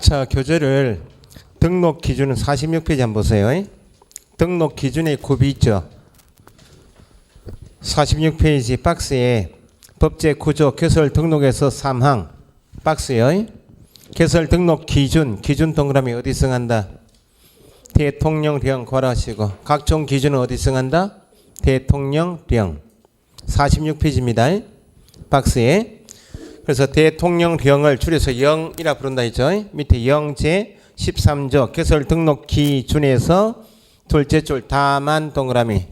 자, 교재를 등록 기준은 46페이지 한번 보세요. 등록 기준의 굽이 있죠. 46페이지 박스에 법제 구조 개설 등록에서 3항 박스요. 개설 등록 기준 동그라미 어디 승한다? 대통령령 괄하시고 각종 기준은 어디 승한다? 대통령령 46페이지입니다. 박스에. 그래서 대통령령을 줄여서 0이라 부른다 했죠. 밑에 영제 13조 개설 등록 기준에서 둘째 줄 다만 동그라미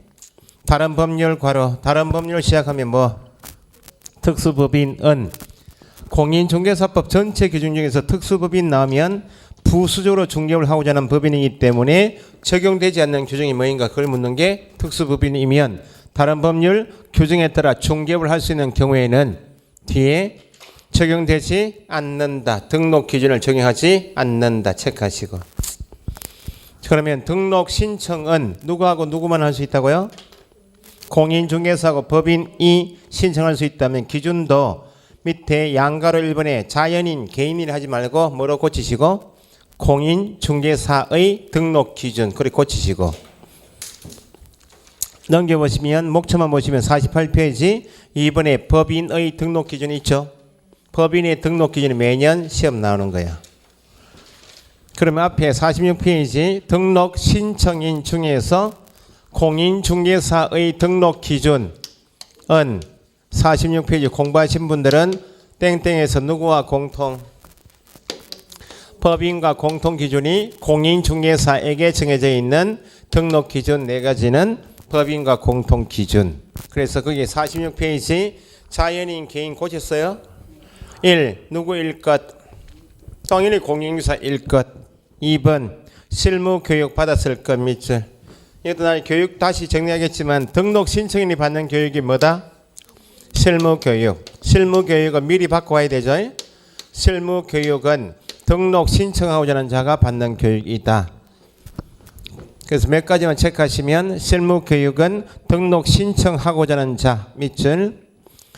다른 법률 괄호 다른 법률 시작하면 뭐 특수법인은 공인중개사법 전체 기준 중에서 특수법인 나오면 부수적으로 중개업을 하고자 하는 법인이기 때문에 적용되지 않는 규정이 뭐인가 그걸 묻는 게 특수법인이면 다른 법률 규정에 따라 중개업을 할 수 있는 경우에는 뒤에 적용되지 않는다. 등록 기준을 적용하지 않는다. 체크하시고. 그러면 등록 신청은 누구하고 누구만 할 수 있다고요? 공인중개사하고 법인이 신청할 수 있다면 기준도 밑에 양가로 1번에 자연인, 개인인 하지 말고 뭐로 고치시고 공인중개사의 등록 기준 그렇게 고치시고 넘겨보시면 목차만 보시면 48페이지 2번에 법인의 등록 기준이 있죠. 법인의 등록 기준이 매년 시험 나오는 거야. 그러면 앞에 46페이지 등록 신청인 중에서 공인중개사의 등록 기준은 46페이지 공부하신 분들은 땡땡에서 누구와 공통 법인과 공통 기준이 공인중개사에게 정해져 있는 등록 기준 4가지는 법인과 공통 기준. 그래서 거기에 46페이지 자연인 개인 고쳤어요. 1. 누구일 것? 당연히 공인중개사일 것. 2번 실무 교육 받았을 것 밑줄. 이것도 나 교육 다시 정리하겠지만 등록 신청인이 받는 교육이 뭐다? 실무 교육. 실무 교육은 미리 받고 와야 되죠. 실무 교육은 등록 신청하고자 하는 자가 받는 교육이다. 그래서 몇 가지만 체크하시면 실무 교육은 등록 신청하고자 하는 자 밑줄.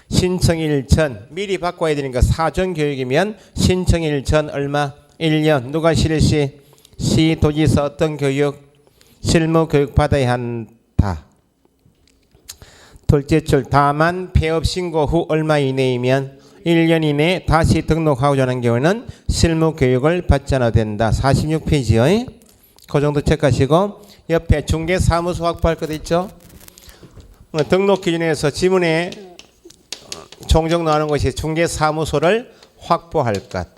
신청일 전 미리 받고 와야 되니까 사전 교육이면 신청일 전 얼마? 1년. 누가 실시? 시도지사 어떤 교육? 실무 교육 받아야 한다. 둘째 줄 다만 폐업 신고 후 얼마 이내이면 1년 이내에 다시 등록하고자 하는 경우는 실무 교육을 받지 않아도 된다. 46페이지요. 그 정도 체크하시고 옆에 중개사무소 확보할 것 있죠. 등록 기준에서 지문에 종종 나오는 것이 중개사무소를 확보할 것.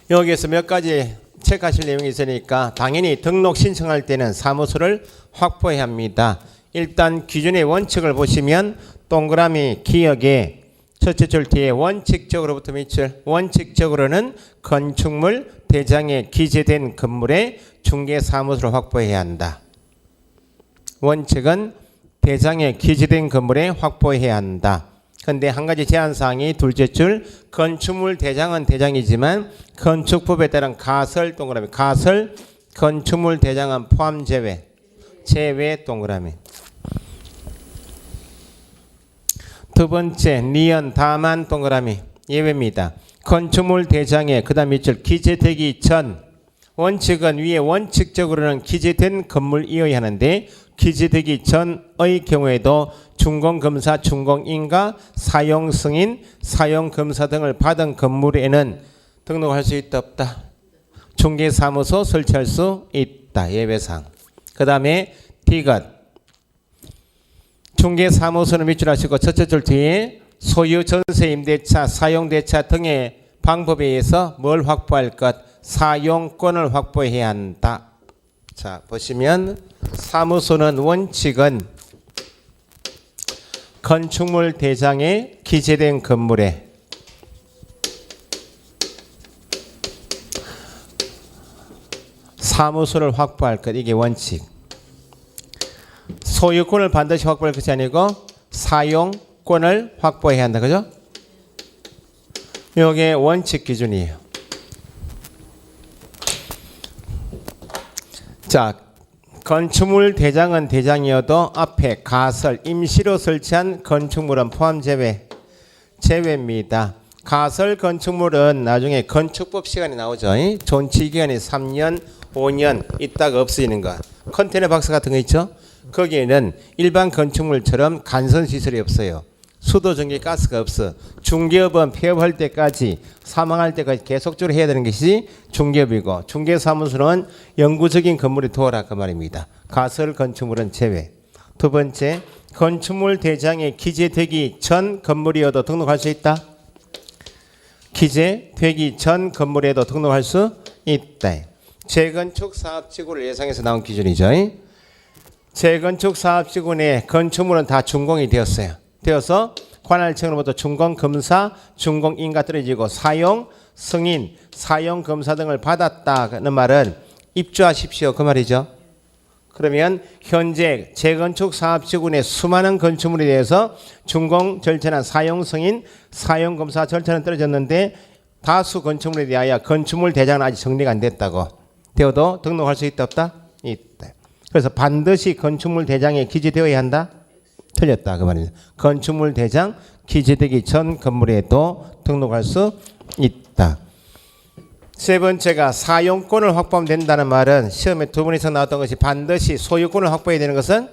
여기에서 몇 가지 체크하실 내용이 있으니까 당연히 등록 신청할 때는 사무소를 확보해야 합니다. 일단 기준의 원칙을 보시면 동그라미 기역에 첫째 줄 뒤에 원칙적으로부터 밑줄. 원칙적으로는 건축물 대장에 기재된 건물에 중개사무소를 확보해야 한다. 원칙은 대장에 기재된 건물에 확보해야 한다. 그런데 한 가지 제한사항이 둘째 줄 건축물 대장은 대장이지만 건축법에 따른 가설 동그라미 가설 건축물 대장은 포함 제외 제외 동그라미. 두 번째 니은 다만 동그라미 예외입니다. 건축물 대장에 그 다음 밑줄 기재되기 전 원칙은 위에 원칙적으로는 기재된 건물이어야 하는데 기재되기 전의 경우에도 준공검사, 준공인가, 사용승인, 사용검사 등을 받은 건물에는 등록할 수 있다 없다? 중개사무소 설치할 수 있다. 예외상. 그 다음에 D것 중개사무소는 밑줄 하시고 첫째 줄 뒤에 소유, 전세, 임대차, 사용대차 등의 방법에 의해서 뭘 확보할 것? 사용권을 확보해야 한다. 자, 보시면 사무소는 원칙은 건축물 대장에 기재된 건물에 사무소를 확보할 것. 이게 원칙. 소유권을 반드시 확보할 것이 아니고 사용권을 확보해야 한다. 그죠? 이게 원칙 기준이에요. 자, 건축물 대장은 대장이어도 앞에 가설, 임시로 설치한 건축물은 포함 제외, 제외입니다. 가설 건축물은 나중에 건축법 시간에 나오죠. 존치 기간이 3년, 5년 있다가 없어지는 거. 컨테이너 박스 같은 거 있죠. 거기에는 일반 건축물처럼 간선 시설이 없어요. 수도, 전기, 가스가 없어. 중개업은 폐업할 때까지, 사망할 때까지 계속적으로 해야 되는 것이 중개업이고, 중개사무소는 영구적인 건물이 도어라 그 말입니다. 가설 건축물은 제외. 두 번째, 건축물 대장에 기재되기 전 건물이어도 등록할 수 있다. 기재되기 전 건물에도 등록할 수 있다. 재건축 사업지구를 예상해서 나온 기준이죠. 재건축 사업지구내 건축물은 다 준공이 되었어요. 되어서 관할청으로부터 준공 검사, 준공 인가 떨어지고 사용 승인, 사용 검사 등을 받았다는 말은 입주하십시오 그 말이죠. 그러면 현재 재건축 사업지구 내 수많은 건축물에 대해서 준공 절차나 사용 승인, 사용 검사 절차는 떨어졌는데 다수 건축물에 대하여 건축물 대장은 아직 정리가 안 됐다고. 되어도 등록할 수 있다 없다? 있다. 그래서 반드시 건축물 대장에 기재되어야 한다? 틀렸다 그 말입니다. 건축물 대장 기재되기 전 건물에도 등록할 수 있다. 세 번째가 사용권을 확보하면 된다는 말은 시험에 두 번 이상 나왔던 것이 반드시 소유권을 확보해야 되는 것은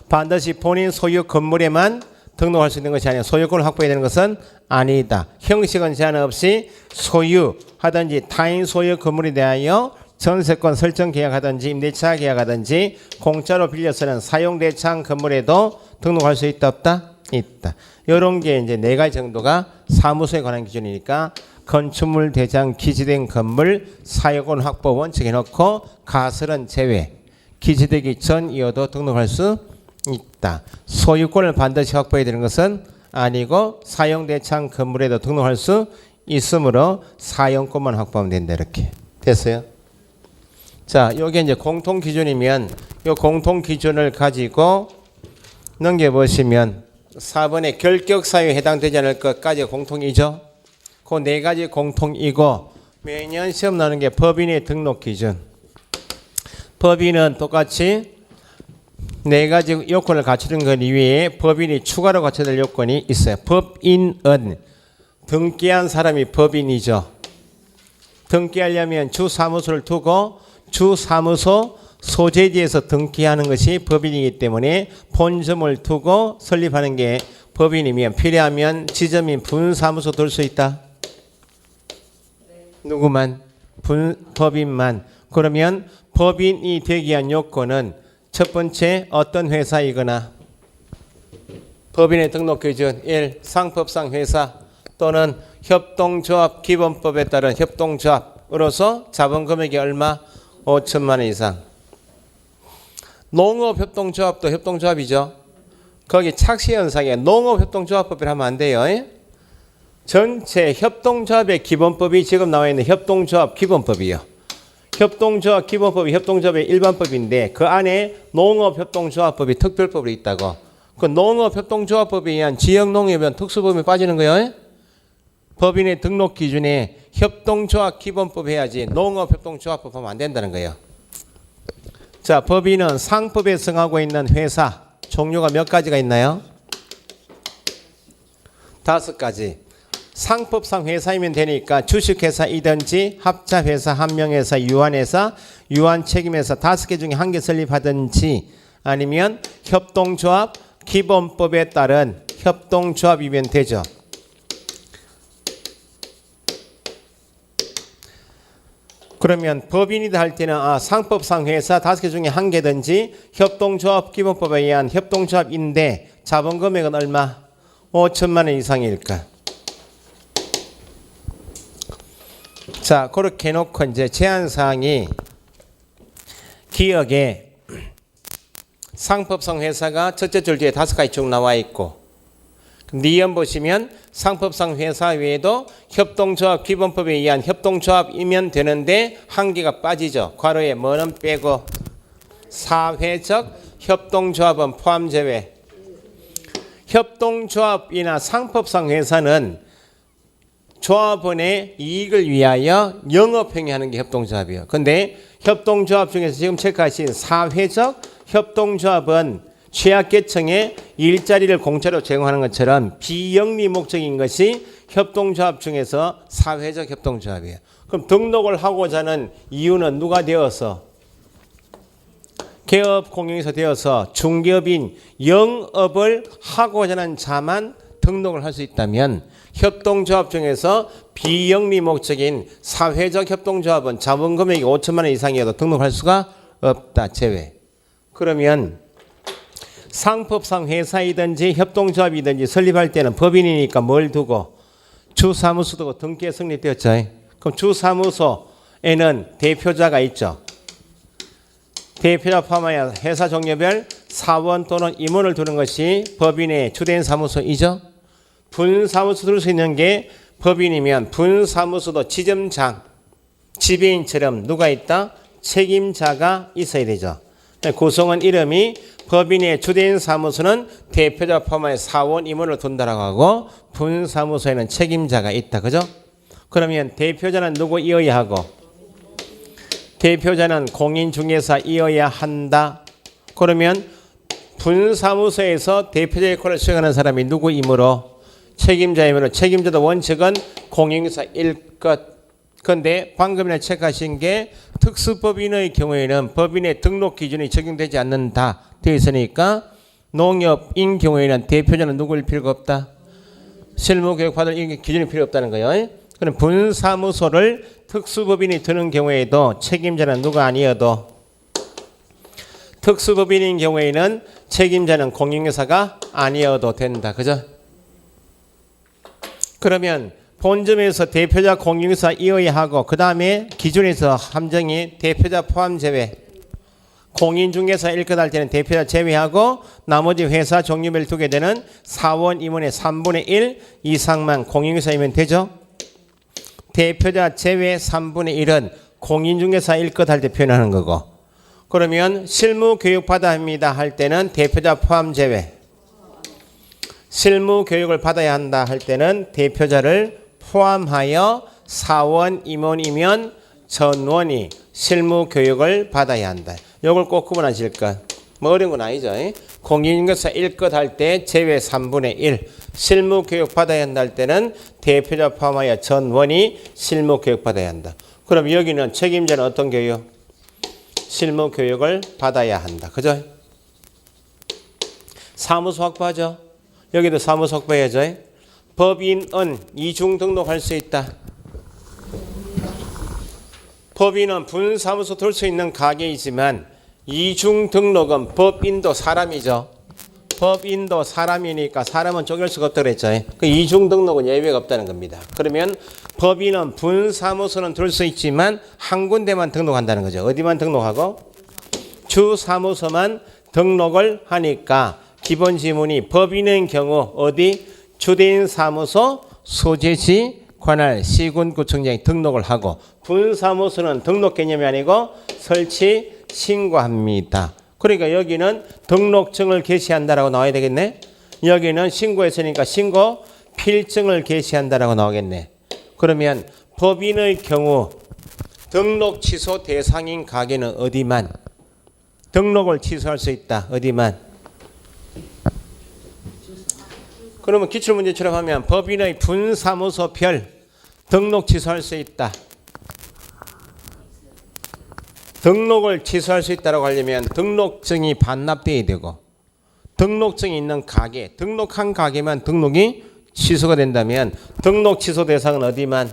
반드시 본인 소유 건물에만 등록할 수 있는 것이 아니라 소유권을 확보해야 되는 것은 아니다. 형식은 제한 없이 소유하든지 타인 소유 건물에 대하여 전세권 설정 계약하든지 임대차 계약하든지 공짜로 빌려서는 사용대상 건물에도 등록할 수 있다 없다? 있다. 이런 게 이제 네 가지 정도가 사무소에 관한 기준이니까 건축물 대장 기재된 건물 사용권 확보 원칙 해놓고 가설은 제외. 기재되기 전이어도 등록할 수 있다. 소유권을 반드시 확보해야 되는 것은 아니고 사용대상 건물에도 등록할 수 있으므로 사용권만 확보하면 된다. 이렇게 됐어요. 자, 여기 이제 공통 기준이면 이 공통 기준을 가지고 넘겨보시면 4번에 결격 사유에 해당되지 않을 것까지 공통이죠. 그 네 가지 공통이고 매년 시험 나오는 게 법인의 등록 기준. 법인은 똑같이 네 가지 요건을 갖추는 것 이외에 법인이 추가로 갖춰야 될 요건이 있어요. 법인은 등기한 사람이 법인이죠. 등기하려면 주사무소를 두고 주사무소 소재지에서 등기하는 것이 법인이기 때문에 본점을 두고 설립하는 게 법인이면 필요하면 지점인 분사무소 둘 수 있다. 누구만? 법인만. 그러면 법인이 되기 위한 요건은 첫 번째 어떤 회사이거나 법인의 등록 기준 1. 상법상 회사 또는 협동조합 기본법에 따른 협동조합으로서 자본금액이 얼마? 5천만 원 이상. 농업협동조합도 협동조합이죠. 거기 착시현상에 농업협동조합법을 하면 안 돼요. 전체 협동조합의 기본법이 지금 나와 있는 협동조합 기본법이요. 협동조합 기본법이 협동조합의 일반법인데 그 안에 농업협동조합법이 특별법으로 있다고. 그 농업협동조합법에 의한 지역농협은 특수법에 빠지는 거예요. 법인의 등록 기준에 협동조합 기본법 해야지 농업협동조합법 하면 안 된다는 거예요. 자, 법인은 상법에 승하고 있는 회사 종류가 몇 가지가 있나요? 5가지. 상법상 회사이면 되니까 주식회사이든지 합자회사, 한명회사, 유한회사, 유한책임회사 5개 중에 1개 설립하든지 아니면 협동조합 기본법에 따른 협동조합이면 되죠. 그러면 법인이다 할 때는 상법상 회사 5개 중에 1개든지 협동조합 기본법에 의한 협동조합인데 자본금액은 얼마? 5천만 원 이상일까? 자, 그렇게 해놓고 이제 제한사항이 기억에 상법상 회사가 첫째 줄 뒤에 5가지 쭉 나와 있고 니은 보시면 상법상 회사 외에도 협동조합 기본법에 의한 협동조합이면 되는데 1개가 빠지죠. 괄호에 뭐는 빼고 사회적 협동조합은 포함 제외. 협동조합이나 상법상 회사는 조합원의 이익을 위하여 영업행위하는 게 협동조합이에요. 그런데 협동조합 중에서 지금 체크하신 사회적 협동조합은 취약계층에 일자리를 공짜로 제공하는 것처럼 비영리 목적인 것이 협동조합 중에서 사회적 협동조합이에요. 그럼 등록을 하고자 하는 이유는 누가 되어서? 개업 공용에서 되어서 중개업인 영업을 하고자 하는 자만 등록을 할 수 있다면 협동조합 중에서 비영리 목적인 사회적 협동조합은 자본 금액이 5천만 원 이상이어도 등록할 수가 없다. 제외. 그러면 상법상 회사이든지 협동조합이든지 설립할 때는 법인이니까 뭘 두고? 주사무소 두고 등기에 성립되었죠. 그럼 주사무소에는 대표자가 있죠. 대표자 포함하여 회사 종류별 사원 또는 임원을 두는 것이 법인의 주된 사무소이죠. 분사무소 둘 수 있는 게 법인이면 분사무소도 지점장, 지배인처럼 누가 있다? 책임자가 있어야 되죠. 구성원 이름이 법인의 주된 사무소는 대표자 포함하여 사원 임원을 둔다라고 하고 분사무소에는 책임자가 있다. 그죠? 그러면 대표자는 누구이어야 하고 대표자는 공인중개사이어야 한다. 그러면 분사무소에서 대표자 역할을 수행하는 사람이 누구이므로 책임자이므로 책임자도 원칙은 공인중개사일 것. 그런데 방금이나 체크하신 게 특수법인의 경우에는 법인의 등록 기준이 적용되지 않는다 되어 있으니까 농협인 경우에는 대표자는 누구일 필요가 없다. 실무교육 받을 기준이 필요 없다는 거예요. 그럼 분사무소를 특수법인이 드는 경우에도 책임자는 누가 아니어도 특수법인인 경우에는 책임자는 공인중개사가 아니어도 된다. 그죠? 그러면 본점에서 대표자 공인중개사이어야 하고 그 다음에 기준에서 함정이 대표자 포함 제외 공인중개사 일것 할 때는 대표자 제외하고 나머지 회사 종류별 두게 되는 사원 임원의 3분의 1 이상만 공인중개사이면 되죠. 대표자 제외 3분의 1은 공인중개사 일것 할 때 표현하는 거고 그러면 실무교육 받아야 합니다 할 때는 대표자 포함 제외 실무교육을 받아야 한다 할 때는 대표자를 포함하여 사원 임원이면 전원이 실무교육을 받아야 한다. 이걸 꼭 구분하실 것. 뭐 어려운 건 아니죠. 공인중개사 일것 할 때 제외 3분의 1 실무교육 받아야 한다 할 때는 대표자 포함하여 전원이 실무교육 받아야 한다. 그럼 여기는 책임자는 어떤 교육? 실무교육을 받아야 한다. 그죠? 사무소 확보하죠. 여기도 사무소 확보해야죠. 법인은 이중 등록할 수 있다. 법인은 분사무소 둘 수 있는 가게이지만 이중 등록은 법인도 사람이죠. 법인도 사람이니까 사람은 쪼갤 수가 없다고 그랬죠. 그 이중 등록은 예외가 없다는 겁니다. 그러면 법인은 분사무소는 둘 수 있지만 한 군데만 등록한다는 거죠. 어디만 등록하고? 주사무소만 등록을 하니까 기본 지문이 법인의 경우 어디? 주된 사무소 소재지 관할 시군구청장이 등록을 하고 분사무소는 등록 개념이 아니고 설치 신고합니다. 그러니까 여기는 등록증을 게시한다라고 나와야 되겠네. 여기는 신고했으니까 신고 필증을 게시한다라고 나오겠네. 그러면 법인의 경우 등록 취소 대상인 가게는 어디만? 등록을 취소할 수 있다. 어디만? 그러면 기출문제처럼 하면 법인의 분사무소별 등록 취소할 수 있다. 등록을 취소할 수 있다고 하려면 등록증이 반납돼야 되고 등록증이 있는 가게, 등록한 가게만 등록이 취소가 된다면 등록 취소 대상은 어디만?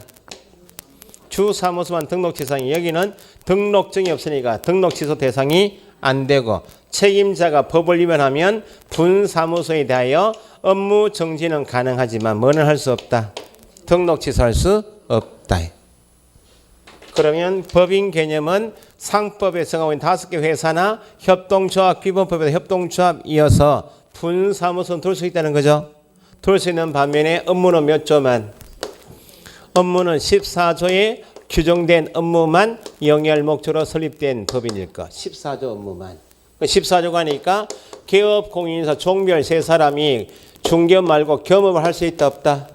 주사무소만 등록 대상이 여기는 등록증이 없으니까 등록 취소 대상이 안 되고 책임자가 법을 위반하면 분사무소에 대하여 업무 정지는 가능하지만 뭐는 할 수 없다. 등록 취소할 수 없다. 그러면 법인 개념은 상법에 정하고 있는 5개 회사나 협동조합, 기본법에서 협동조합이어서 분사무소는 둘 수 있다는 거죠. 둘 수 있는 반면에 업무는 몇 조만? 업무는 14조에 규정된 업무만 영위할 목적으로 설립된 법인일 것. 14조 업무만. 14조가 하니까 개업 공인사 종별 세 사람이 중개업 말고 겸업을 할 수 있다 없다?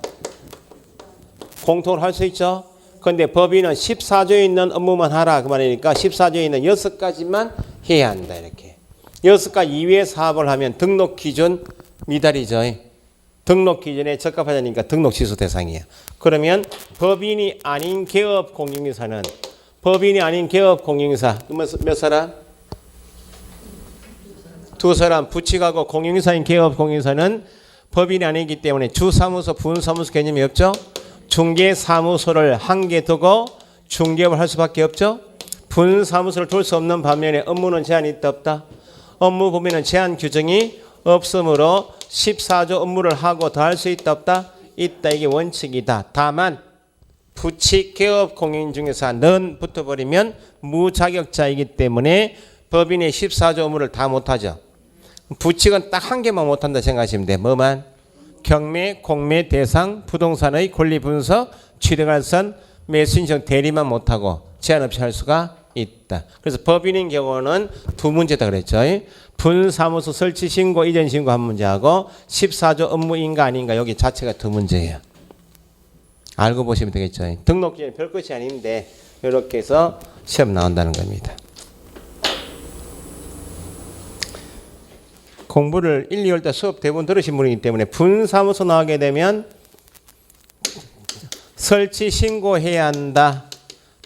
공통으로 할 수 있죠. 그런데 법인은 14조에 있는 업무만 하라 그 말이니까 14조에 있는 6가지만 해야 한다 이렇게. 6가지 이외의 사업을 하면 등록 기준 미달이죠. 등록 기준에 적합하지 않으니까 등록 취소 대상이에요. 그러면 법인이 아닌 개업 공인중개사는 법인이 아닌 개업 공인중개사 몇 사람? 2사람. 부칙하고 공인중개사인 개업 공인중개사는 법인이 아니기 때문에 주사무소, 분사무소 개념이 없죠. 중개사무소를 한 개 두고 중개업을 할 수밖에 없죠. 분사무소를 둘 수 없는 반면에 업무는 제한이 있다 없다? 업무 범위는 제한 규정이 없으므로 14조 업무를 하고 더 할 수 있다 없다? 있다. 이게 원칙이다. 다만 부칙 개업 공인중개사는 붙어버리면 무자격자이기 때문에 법인의 14조 업무를 다 못하죠. 부칙은 딱 한 개만 못한다 생각하시면 돼. 뭐만? 경매, 공매, 대상, 부동산의 권리 분석, 취득할선, 매수인정 대리만 못하고 제한 없이 할 수가 있다. 그래서 법인인 경우는 두 문제다 그랬죠. 분사무소 설치 신고, 이전 신고 한 문제하고 14조 업무인가 아닌가 여기 자체가 두 문제예요. 알고 보시면 되겠죠. 등록기준이 별 것이 아닌데 이렇게 해서 시험 나온다는 겁니다. 공부를 1, 2월 때 수업 대부분 들으신 분이기 때문에 분사무소 나오게 되면 설치 신고해야 한다.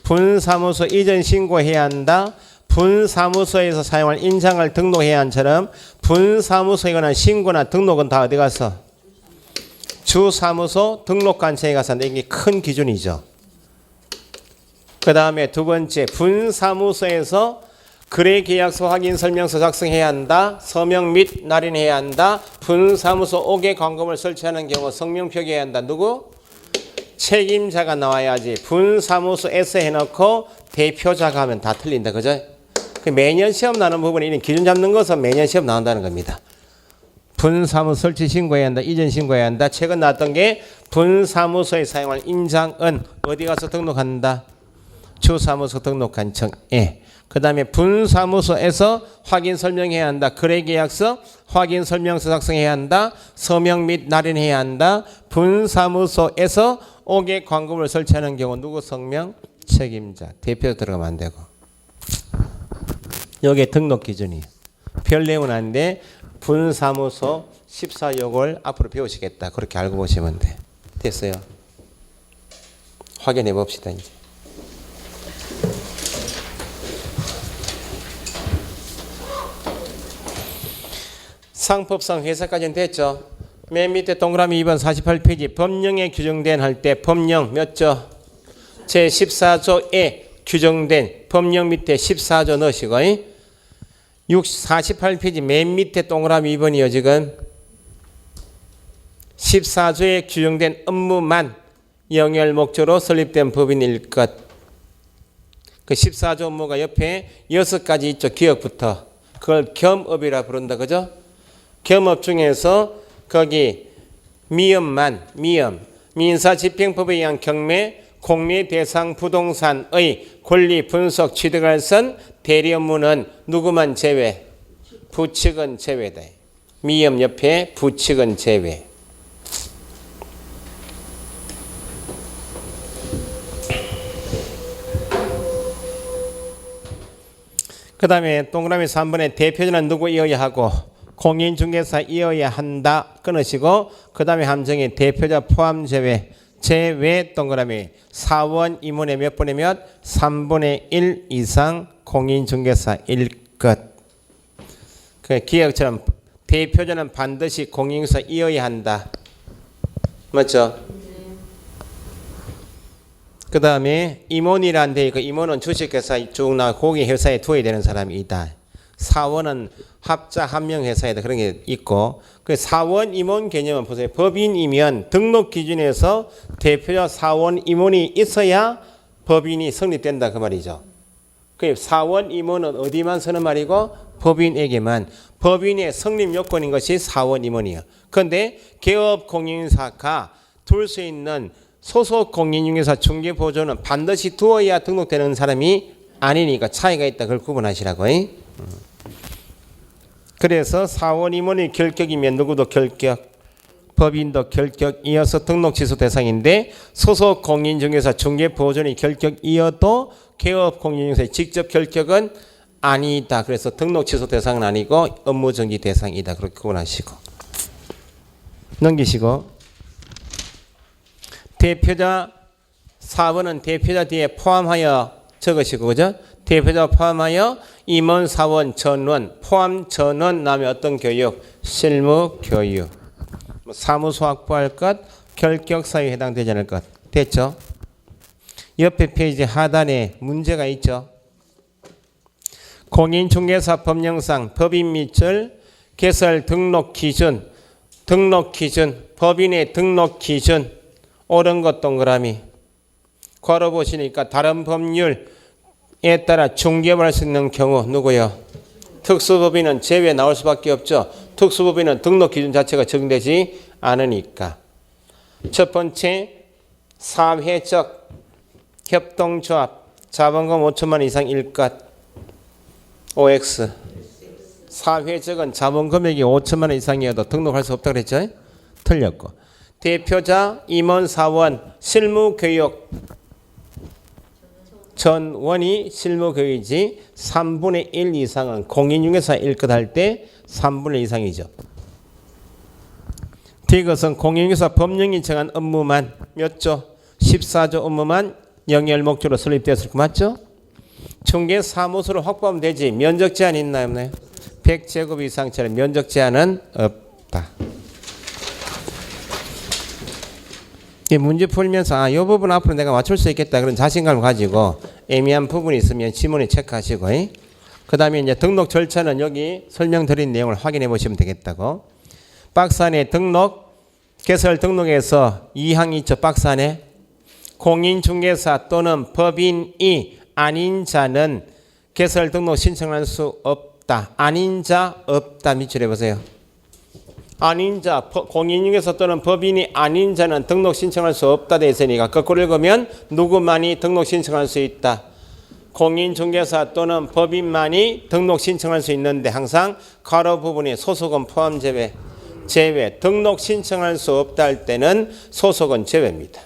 분사무소 이전 신고해야 한다. 분사무소에서 사용할 인장을 등록해야 한처럼 분사무소에 관한 신고나 등록은 다 어디 가서? 주사무소 등록관청에 가서 한다. 이게 큰 기준이죠. 그 다음에 두 번째 분사무소에서 거래계약서 확인 설명서 작성해야 한다. 서명 및 날인해야 한다. 분사무소 5개 광고물 설치하는 경우 성명 표기해야 한다. 누구? 책임자가 나와야지. 분사무소에서 해놓고 대표자가 하면 다 틀린다. 그죠? 매년 시험 나는 부분이 이런 기준 잡는 것은 매년 시험 나온다는 겁니다. 분사무소 설치 신고해야 한다. 이전 신고해야 한다. 최근 나왔던 게 분사무소에 사용할 인장은 어디 가서 등록한다? 주사무소 등록관청에. 그 다음에 분사무소에서 확인 설명해야 한다. 거래계약서 확인 설명서 작성해야 한다. 서명 및 날인해야 한다. 분사무소에서 5개 광고물 설치하는 경우 누구 성명? 책임자. 대표 들어가면 안 되고. 여기에 등록 기준이에요. 별 내용은 아닌데 분사무소 14요걸 앞으로 배우시겠다. 그렇게 알고 보시면 돼. 됐어요. 확인해 봅시다. 이제. 상법상 회사까지는 됐죠. 맨 밑에 동그라미 2번 48페이지 법령에 규정된 할 때 법령 몇 조? 제14조에 규정된 법령 밑에 14조 넣으시고 48페이지 맨 밑에 동그라미 2번이요. 지금 14조에 규정된 업무만 영열 목적으로 설립된 법인일 것. 그 14조 업무가 옆에 6가지 있죠. 기업부터. 그걸 겸업이라 부른다. 그죠? 겸업 중에서 거기 미음만 민사집행법에 의한 경매, 공매 대상 부동산의 권리 분석 취득할 선 대리 업무는 누구만 제외? 부칙은 제외다. 미음 옆에 부칙은 제외. 그 다음에 동그라미 3번에 대표자는 누구 이어야 하고 공인중개사 이어야 한다 끊으시고 그 다음에 함정에 대표자 포함 제외 제외 동그라미 사원 임원의 몇 분의 몇? 3분의 1 이상 공인중개사일 것. 그 기억처럼 대표자는 반드시 공인중개사 이어야 한다. 맞죠? 그 다음에 임원이란 데 있고 임원은 주식회사 쭉 나와 공인회사에 두어야 되는 사람이 있다. 사원은 합자 한명회사에다 그런 게 있고 그 사원 임원 개념은 보세요. 법인이면 등록 기준에서 대표자 사원 임원이 있어야 법인이 성립된다 그 말이죠. 그 사원 임원은 어디만 쓰는 말이고 법인에게만. 법인의 성립 요건인 것이 사원 임원이에요. 그런데 개업 공인중개사가 둘 수 있는 소속 공인중개사 중개보조는 반드시 두어야 등록되는 사람이 아니니까 차이가 있다. 그걸 구분하시라고. 그래서 사원 임원이 결격이면 누구도 결격, 법인도 결격 이어서 등록 취소 대상인데 소속 공인중개사 중개보조원이 결격 이어도 개업 공인중개사의 직접 결격은 아니다. 그래서 등록 취소 대상은 아니고 업무 정지 대상이다. 그렇게 구분하시고 넘기시고 대표자 4번은 대표자 뒤에 포함하여 적으시고 그죠? 대표자 포함하여 임원, 사원, 전원 포함 전원 남의 어떤 교육? 실무 교육. 사무소 확보할 것, 결격 사유에 해당되지 않을 것. 됐죠? 옆에 페이지 하단에 문제가 있죠. 공인중개사 법령상 법인 밑줄 개설 등록 기준 법인의 등록 기준 옳은 것 동그라미 괄호 보시니까 다른 법률에 따라 중개업을 할 수 있는 경우 누구요? 특수법인은 제외 나올 수밖에 없죠. 특수법인은 등록 기준 자체가 적용되지 않으니까. 첫 번째 사회적 협동조합 자본금 5천만 원 이상일 것 OX. 사회적은 자본 금액이 5천만 원 이상이어도 등록할 수 없다고 그랬죠? 틀렸고. 대표자, 임원, 사원, 실무교육 전원이 실무교육이지 3분의 1 이상은 공인중개사일 것 할 때 3분의 1 이상이죠. 이것은 공인중개사 법령이 정한 업무만 몇 조? 14조 업무만 영열 목적으로 설립되었을 거 맞죠? 중개사무소를 확보하면 되지. 면적 제한 있나요? 없나요? 100제곱 이상짜리 면적 제한은 없다. 이 문제 풀면서 이 부분 앞으로 내가 맞출 수 있겠다 그런 자신감을 가지고 애매한 부분이 있으면 지문에 체크하시고 그 다음에 이제 등록 절차는 여기 설명드린 내용을 확인해 보시면 되겠다고. 박스 안에 개설 등록에서 2항이 있죠. 박스 안에 공인중개사 또는 법인이 아닌 자는 개설 등록 신청할 수 없다. 아닌 자 없다. 밑줄 해보세요. 아닌 자, 공인중개사 또는 법인이 아닌 자는 등록 신청할 수 없다 돼 있으니까 거꾸로 읽으면 누구만이 등록 신청할 수 있다. 공인중개사 또는 법인만이 등록 신청할 수 있는데 항상 괄호 부분에 소속은 포함 제외 등록 신청할 수 없다 할 때는 소속은 제외입니다.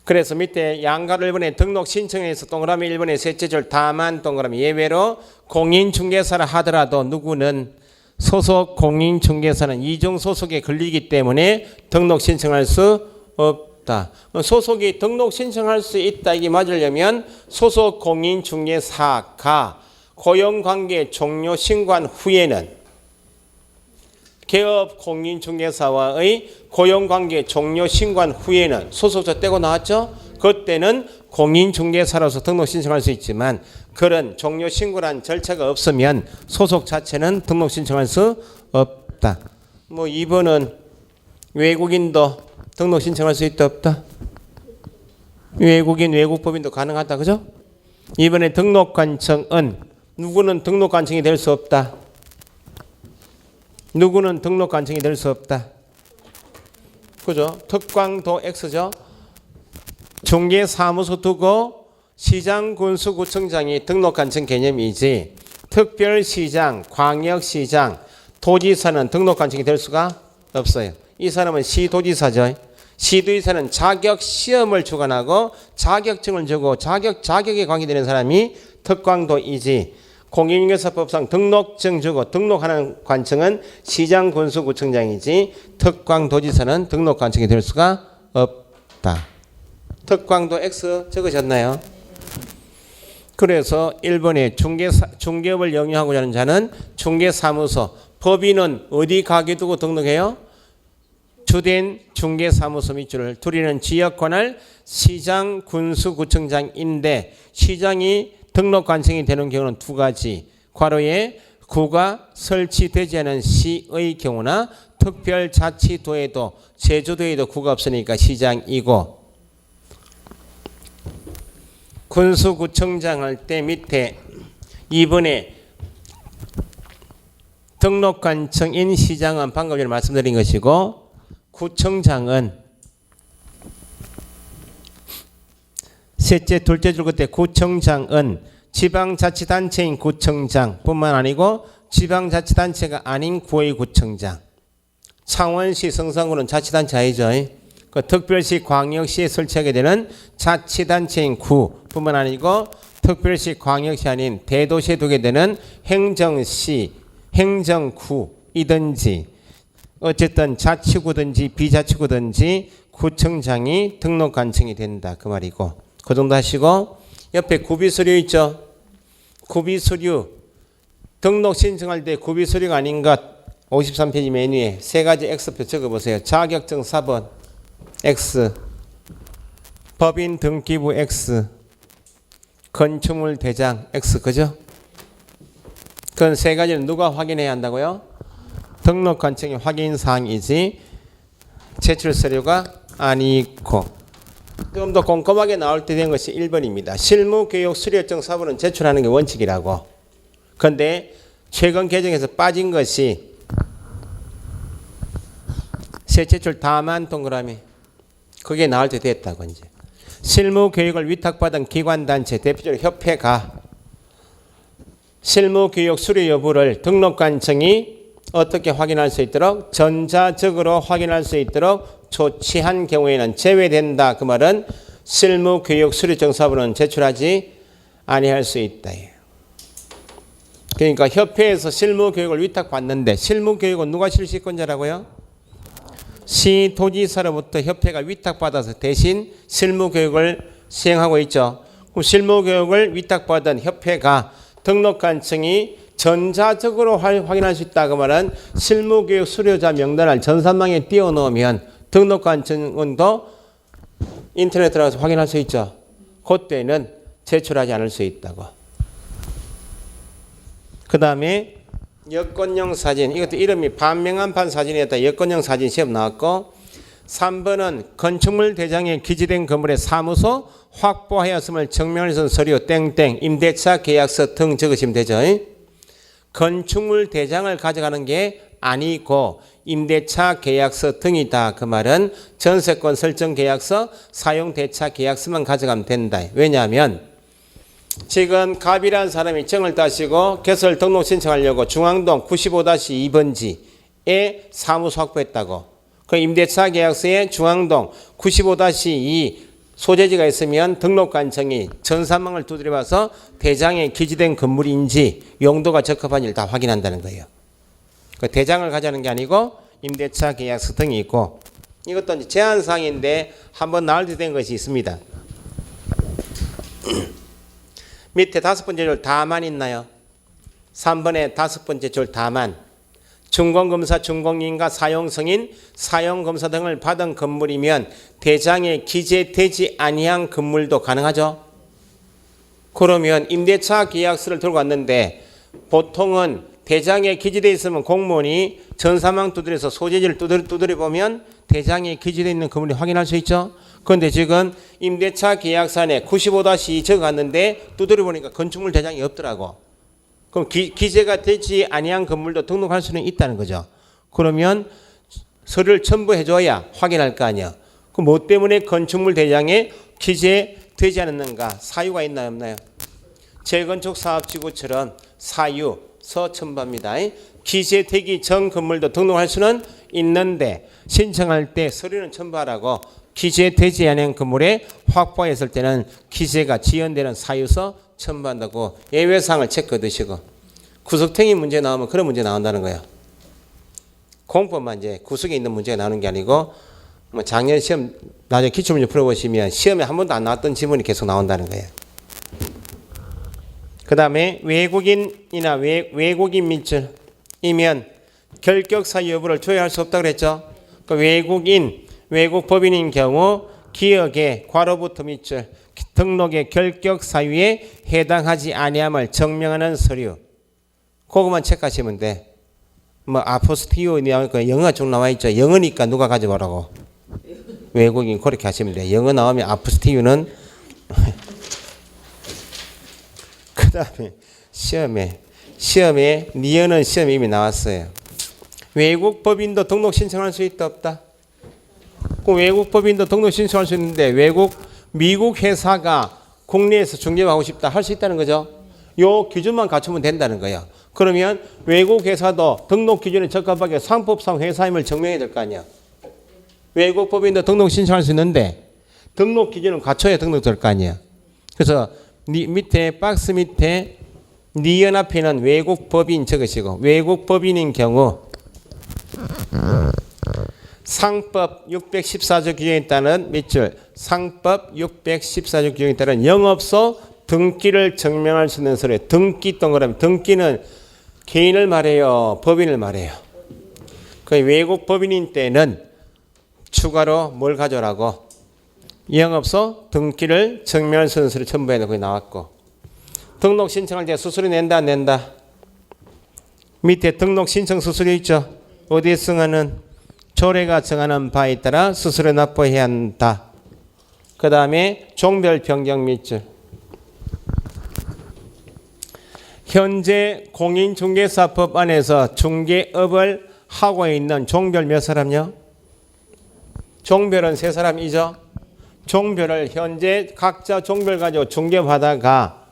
그래서 밑에 양가로 1번에 등록 신청에서 동그라미 1번에 셋째 줄 다만 동그라미 예외로 공인중개사라 하더라도 누구는 소속 공인중개사는 이중 소속에 걸리기 때문에 등록 신청할 수 없다. 소속이 등록 신청할 수 있다 이게 맞으려면 소속 공인중개사가 고용관계 종료 신고한 후에는 개업 공인중개사와의 고용관계 종료 신고한 후에는 소속자 떼고 나왔죠? 그때는 공인중개사로서 등록 신청할 수 있지만 그런 종료 신고란 절차가 없으면 소속 자체는 등록 신청할 수 없다. 뭐 2번은 외국인도 등록 신청할 수 있다 없다? 외국인 외국법인도 가능하다 그죠? 이번에 등록관청은 누구는 등록관청이 될 수 없다. 누구는 등록관청이 될 수 없다. 그죠? 특광도 X죠. 중개사무소 두고 시장군수구청장이 등록관청 개념이지 특별시장, 광역시장, 도지사는 등록관청이 될 수가 없어요. 이 사람은 시도지사죠. 시도지사는 자격시험을 주관하고 자격증을 주고 자격에 관계되는 사람이 특광도이지 공인중개사법상 등록증 주고 등록하는 관청은 시장군수구청장이지 특광도지사는 등록관청이 될 수가 없다. 특광도 X 적으셨나요? 그래서 1번에 중개업을 영위하고자 하는 자는 중개사무소, 법인은 어디 가게 두고 등록해요? 주된 중개사무소 밑줄을 두리는 지역관할 시장군수구청장인데 시장이 등록관청이 되는 경우는 두 가지. 괄호에 구가 설치되지 않은 시의 경우나 특별자치도에도 제주도에도 구가 없으니까 시장이고 군수구청장 할 때 밑에 2번에 등록관청인 시장은 방금 전에 말씀드린 것이고 구청장은 셋째 둘째 줄 그때 구청장은 지방자치단체인 구청장 뿐만 아니고 지방자치단체가 아닌 구의 구청장. 창원시 성산구는 자치단체 아니죠. 그 특별시, 광역시에 설치하게 되는 자치단체인 구뿐만 아니고 특별시, 광역시 아닌 대도시에 두게 되는 행정시, 행정구이든지 어쨌든 자치구든지 비자치구든지 구청장이 등록 관청이 된다 그 말이고, 그 정도 하시고 옆에 구비서류 있죠. 구비서류 등록 신청할 때 구비서류가 아닌 것 53페이지 메뉴에 세 가지 X표 적어보세요. 자격증 4번 X, 법인 등기부 X, 건축물 대장 X, 그죠? 그건 세 가지는 누가 확인해야 한다고요? 등록 관청의 확인 사항이지 제출 서류가 아니고. 좀 더 꼼꼼하게 나올 때 된 것이 1번입니다. 실무교육 수료증 4번은 제출하는 게 원칙이라고. 그런데 최근 개정에서 빠진 것이 세제출 다만 동그라미, 그게 나올 때 됐다고. 이제 실무교육을 위탁받은 기관단체, 대표적으로 협회가 실무교육 수료 여부를 등록관청이 어떻게 확인할 수 있도록, 전자적으로 확인할 수 있도록 조치한 경우에는 제외된다. 그 말은 실무교육 수료증 사본은 제출하지 아니할 수 있다. 그러니까 협회에서 실무교육을 위탁받는데, 실무교육은 누가 실시권자라고요? 시도지사로부터 협회가 위탁받아서 대신 실무교육을 시행하고 있죠. 그럼 실무교육을 위탁받은 협회가 등록관청이 전자적으로 확인할 수 있다. 그 말은 실무교육 수료자 명단을 전산망에 띄워놓으면 등록관청은 더 인터넷 들어가서 확인할 수 있죠. 그때는 제출하지 않을 수 있다고. 그 다음에 여권용 사진, 이것도 이름이 반명한판 사진이었다. 여권용 사진 시험 나왔고, 3번은 건축물 대장에 기재된 건물의 사무소 확보하였음을 증명할 수 있는 서류 땡땡 임대차 계약서 등 적으시면 되죠. 건축물 대장을 가져가는 게 아니고 임대차 계약서 등이다. 그 말은 전세권 설정 계약서, 사용 대차 계약서만 가져가면 된다. 왜냐하면 지금 갑이라는 사람이 정을 따시고 개설 등록 신청하려고 중앙동 95-2번지에 사무소 확보했다고. 그 임대차 계약서에 중앙동 95-2 소재지가 있으면 등록관청이 전산망을 두드려봐서 대장에 기재된 건물인지 용도가 적합한지 다 확인한다는 거예요. 그 대장을 가져가는 게 아니고 임대차 계약서 등이 있고, 이것도 제한사항인데 한번 나올 때 된 것이 있습니다. 밑에 5번째 줄 다만 있나요? 3번에 5번째 줄 다만. 준공검사, 준공인가, 사용승인, 사용검사 등을 받은 건물이면 대장에 기재되지 아니한 건물도 가능하죠. 그러면 임대차 계약서를 들고 왔는데 보통은 대장에 기재되어 있으면 공무원이 전산망 두드려서 소재지를 두드려보면 대장에 기재되어 있는 건물이 확인할 수 있죠. 그런데 지금 임대차 계약서에 95-2 적어갔는데 두드려보니까 건축물 대장이 없더라고. 그럼 기재가 되지 아니한 건물도 등록할 수는 있다는 거죠. 그러면 서류를 첨부해줘야 확인할 거 아니야. 그럼 뭐 때문에 건축물 대장에 기재되지 않았는가? 사유가 있나요, 없나요? 재건축 사업지구처럼 사유서 첨부합니다. 기재되기 전 건물도 등록할 수는 있는데 신청할 때 서류는 첨부하라고. 기재되지 않은 건물에 확보했을 때는 기재가 지연되는 사유서 첨부한다고. 예외사항을 체크해 두시고, 구석탱이 문제 나오면 그런 문제 나온다는 거예요. 공법만 이제 구석에 있는 문제가 나오는 게 아니고, 뭐 작년 시험 나중에 기출문제 풀어보시면 시험에 한 번도 안 나왔던 지문이 계속 나온다는 거예요. 그 다음에 외국인이나 외국인 민증이면 결격 사유 여부를 조회할 수 없다고 그랬죠. 그 외국 법인인 경우 기억의 괄호부터 밑줄 등록의 결격 사유에 해당하지 아니함을 증명하는 서류, 그거만 체크하시면 돼. 뭐 아포스티오 영어가 쭉 나와 있죠. 영어니까 누가 가져보라고. 외국인 그렇게 하시면 돼. 영어 나오면 아포스티오는 그 다음에 시험에 니은은 시험이 이미 나왔어요. 외국 법인도 등록 신청할 수 있다 없다? 그 외국 법인도 등록 신청할 수 있는데 미국 회사가 국내에서 중개하고 싶다 할 수 있다는 거죠. 요 기준만 갖추면 된다는 거예요. 그러면 외국 회사도 등록 기준에 적합하게 상법상 회사임을 증명해야 될 거 아니야. 외국 법인도 등록 신청할 수 있는데 등록 기준은 갖춰야 등록될 거 아니야. 그래서 밑에 박스 밑에 네 연합회는 외국 법인 적으시고 외국 법인인 경우 상법 614조 규정에 따른 밑줄 상법 614조 규정에 따른 영업소 등기를 증명할 수 있는 서류 등기 동그라미 등기는 개인을 말해요 법인을 말해요. 그 외국 법인인 때는 추가로 뭘 가져라고 영업소 등기를 증명할 수 있는 서류 첨부해야 거기 나왔고 등록 신청할 때 수수료 낸다 안 낸다 밑에 등록 신청 수수료 있죠. 어디에 승하는 조례가 정하는 바에 따라 수수료 납부해야 한다. 그 다음에 종별 변경 밑줄 현재 공인중개사법 안에서 중개업을 하고 있는 종별 몇 사람요? 종별은 세 사람이죠. 종별을 현재 각자 종별 가지고 중개하다가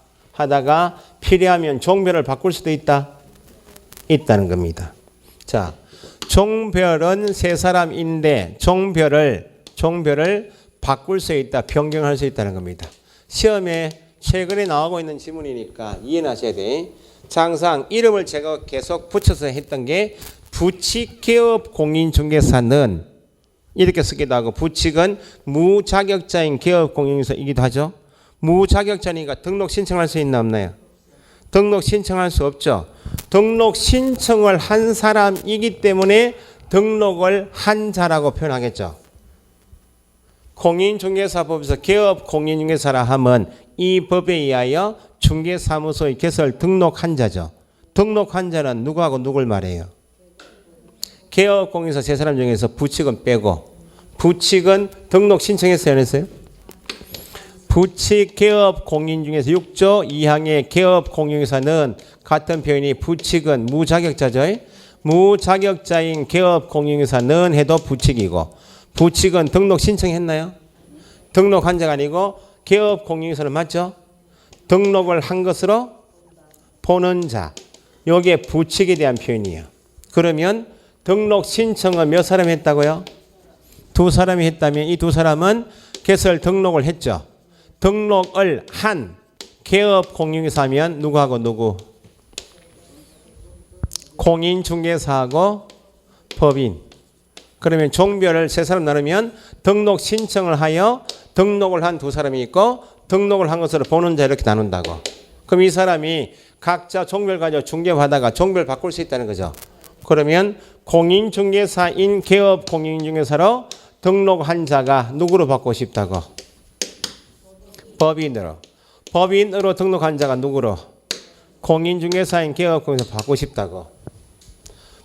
필요하면 종별을 바꿀 수도 있다는 겁니다. 자, 종별은 세 사람인데 종별을 바꿀 수 있다, 변경할 수 있다는 겁니다. 시험에 최근에 나오고 있는 지문이니까 이해하셔야 돼. 장상 이름을 제가 계속 붙여서 했던 게 부칙개업 공인중개사는 이렇게 쓰기도 하고 부칙은 무자격자인 개업공인중개사이기도 하죠. 무자격자니까 등록 신청할 수 있나 없나요? 등록 신청할 수 없죠. 등록 신청을 한 사람이기 때문에 등록을 한 자라고 표현하겠죠. 공인중개사법에서 개업 공인중개사라 하면 이 법에 의하여 중개사무소의 개설 등록한 자죠. 등록한 자는 누구하고 누굴 말해요? 개업 공인중개사 세 사람 중에서 부칙은 빼고 부칙은 등록 신청했어요 안 했어요? 부칙 개업 공인중개사 6조 2항의 개업 공인중개사는 같은 표현이 부칙은 무자격자죠. 무자격자인 개업 공인중개사는 해도 부칙이고 부칙은 등록 신청했나요? 등록한 자가 아니고 개업 공인중개사는 맞죠? 등록을 한 것으로 보는 자. 이게 부칙에 대한 표현이에요. 그러면 등록 신청은 몇 사람이 했다고요? 두 사람이 했다면 이 두 사람은 개설 등록을 했죠. 등록을 한 개업 공인중개사면 누구하고 누구? 공인중개사하고 법인. 그러면 종별을 세 사람 나누면 등록 신청을 하여 등록을 한 두 사람이 있고 등록을 한 것으로 보는 자 이렇게 나눈다고. 그럼 이 사람이 각자 종별 가지고 중개하다가 종별 바꿀 수 있다는 거죠. 그러면 공인중개사인 개업 공인중개사로 등록한 자가 누구로 바꾸고 싶다고? 법인으로. 법인으로 등록한 자가 누구로? 공인중개사인 개업 공인중개사 바꾸고 싶다고.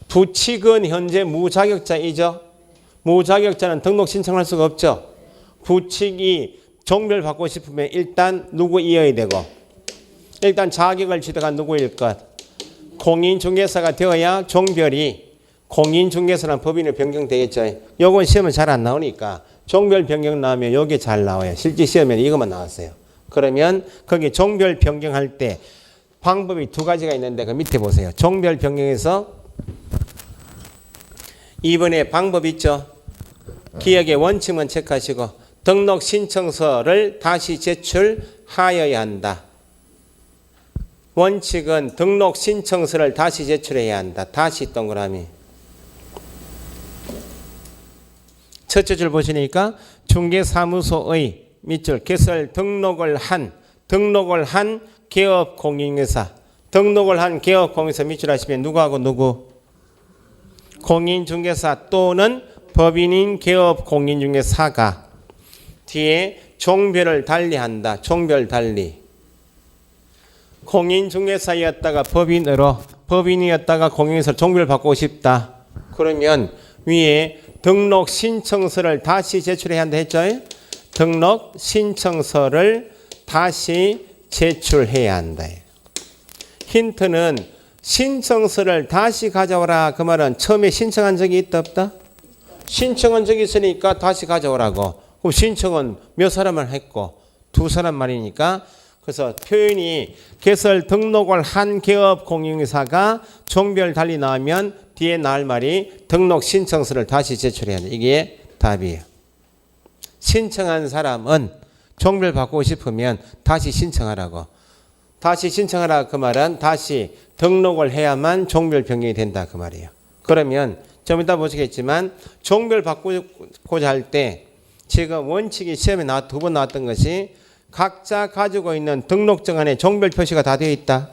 부칙은 현재 무자격자이죠. 무자격자는 등록 신청할 수가 없죠. 부칙이 종별 바꾸고 싶으면 일단 누구 이어야 되고 일단 자격을 취득한 누구일 것? 공인중개사가 되어야 종별이 공인중개사랑 법인으로 변경되겠죠. 요건 시험은 잘 안 나오니까 종별 변경 나오면 요게 잘 나와요. 실제 시험에는 이것만 나왔어요. 그러면 거기 종별 변경할 때 방법이 두 가지가 있는데 그 밑에 보세요. 종별 변경에서 이번에 방법 있죠. 기억의 원칙만 체크하시고 등록 신청서를 다시 제출하여야 한다. 원칙은 등록 신청서를 다시 제출해야 한다. 다시 동그라미. 첫째 줄 보시니까 중개사무소의 밑줄 개설 등록을 한 개업 공인중개사 등록을 한 개업 공인중개사 밑줄 하시면 누구하고 누구? 공인중개사 또는 법인인 개업 공인중개사가 뒤에 종별을 달리한다. 종별 달리. 공인중개사였다가 법인으로 법인이었다가 공인중개사로 종별 바꾸고 싶다. 그러면 위에 등록 신청서를 다시 제출해야 한다 했죠? 등록 신청서를 다시 제출해야 한다. 힌트는 신청서를 다시 가져오라. 그 말은 처음에 신청한 적이 있다 없다? 신청한 적이 있으니까 다시 가져오라고. 그럼 신청은 몇 사람을 했고 두 사람 말이니까 그래서 표현이 개설 등록을 한 개업 공인중개사가 종별 달리 나오면 뒤에 나올 말이 등록 신청서를 다시 제출해야 돼. 이게 답이에요. 신청한 사람은 종별 바꾸고 싶으면 다시 신청하라고. 다시 신청하라 그 말은 다시 등록을 해야만 종별 변경이 된다 그 말이에요. 그러면 좀 이따 보시겠지만 종별 바꾸고자 할 때 지금 원칙이 시험에 두 번 나왔던 것이 각자 가지고 있는 등록증 안에 종별 표시가 다 되어 있다.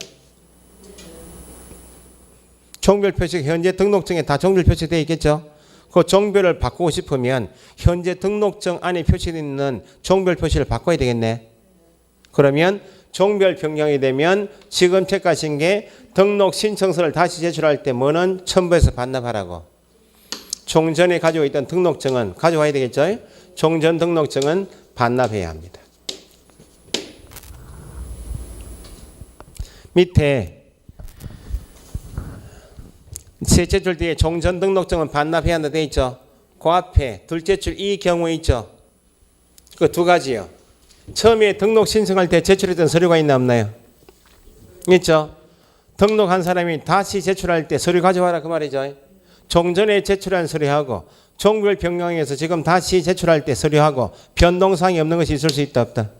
종별 표시가 현재 등록증에 다 종별 표시되어 있겠죠. 그 종별을 바꾸고 싶으면 현재 등록증 안에 표시되어 있는 종별 표시를 바꿔야 되겠네. 그러면 종별 변경이 되면 지금 체크하신 게 등록 신청서를 다시 제출할 때 뭐는 첨부해서 반납하라고. 종전에 가지고 있던 등록증은 가져와야 되겠죠. 종전 등록증은 반납해야 합니다. 밑에 셋째 줄 뒤에 종전 등록증은 반납해야 한다 돼 있죠. 그 앞에 둘째 줄 이 경우에 있죠. 그 두 가지요. 처음에 등록 신청할 때 제출했던 서류가 있나 없나요? 있죠. 등록한 사람이 다시 제출할 때 서류 가져와라 그 말이죠. 종전에 제출한 서류하고 종별 변경해서 지금 다시 제출할 때 서류하고 변동사항이 없는 것이 있을 수 있다 없다?